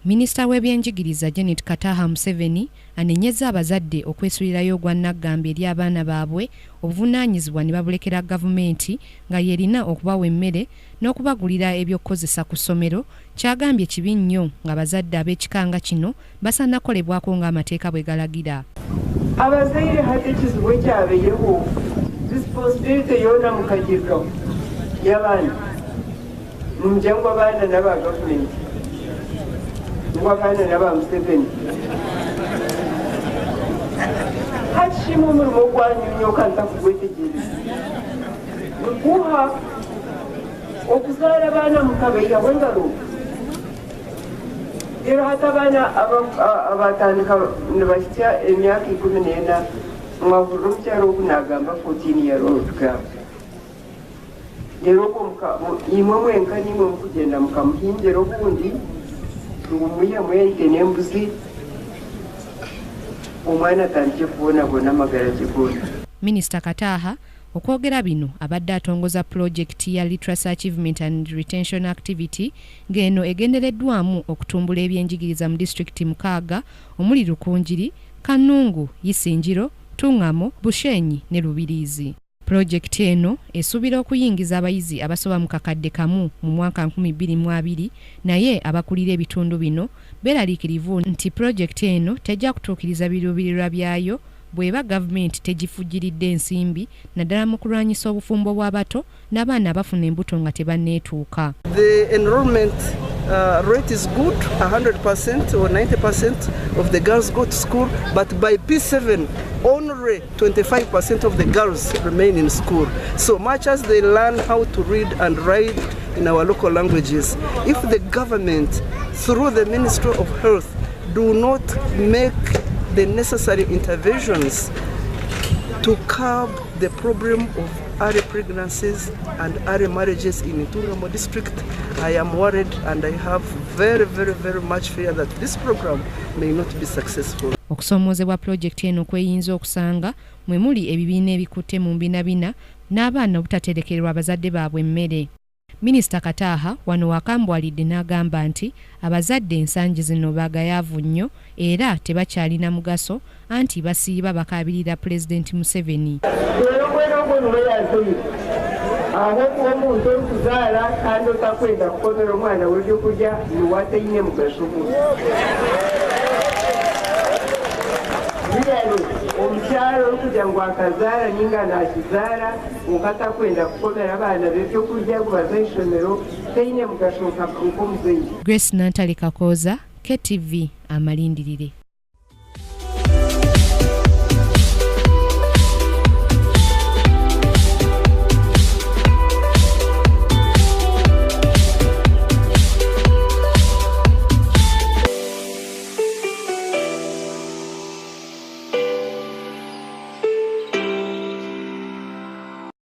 Minisita w'ebyenjigiriza Janet Kataha Museveni anenyeza abazadde okwesulirayo gwa naggambe eri abaana baabwe obuvunaanyizibwa ne babulekera gavumenti nga yerina okubawa emmere n'okubagulira ebyokukozesa ku ssomero. Kyagambye kibi nnyo ng'abazadde ab'ekikanga kino basaanakolebwako ng'amateeka bwe galagira. Abazaire hati ekizibu ekyabeeyeho responsibility yoona mukagirwaho y'abaana mumujyango abaana n'aba gavumenti wabana naba Museveni hachimu umurimo gwanyu kanta kugwetegereza guha okuzara abana mukabeya wengaro rero hata abana abatandika nibashya emyaka 14 mwavura mucyaro kunagamba 14 year old girl rero ko imwe mwenka nimwe mukugenda mukamuhingero ubundi umuya mwete nembuzi omwana tanje kuona bona magara kigona. Minister Kataha okwogera bino abadde atongoza project ya Literacy Achievement and Retention Activity ngeno egendereddwamu okutumbula ebyenjigiriza mu district mukaaga omuli Rukunjiri, Kanungu, Isinjiro, Tungamo, Bushenyi ne Lubirizi. Project eno esubira okuyingiza abayizi abasoba mu kakadde kamu mu mwaka 2022 naye abakulira ebitundu bino beraliikirivu nti project eno tejja kutuukiriza biruubirirwa byayo bweba gavumenti tegifujiridde ensimbi naddala mu kulwanyisa obufumbo bw'abato n'abaana abafuna embuto nga tebanneetuuka. The enrollment rate is good, 100% or 90% of the girls go to school, but by P7 only 25% of the girls remain in school. So much as they learn how to read and write in our local languages, if the government through the Ministry of Health do not make the necessary interventions to curb the problem of early pregnancies and early marriages in Tungamo district, I am worried and I have very much fear that this program may not be successful. Okusomoozebwa project eno kweyinza okusanga mwe muli ebibiina ebikutte mu mbinabina n'abaana obutaterekerwa abazadde baabwe emmere. Minisita Kataha wano wakambwalidde n'agamba nti abazadde ensangi zino bagayaavu nnyo era tebakyalina mugaso anti basiiba bakabirira Pulezidenti Museveni. aho omuntu okuzaala kandi otakwenda kukozera omwana w'ebyokulya niwatayine mugaso omukyalo okugira ngu akazaala ninga nakizaala ngatakwenda kukomera abaana b'ebyokulya kubaza ishomero tayine mugaso nk'omuzeyi. Grace Nantale Kakooza, KTV Amalindirire.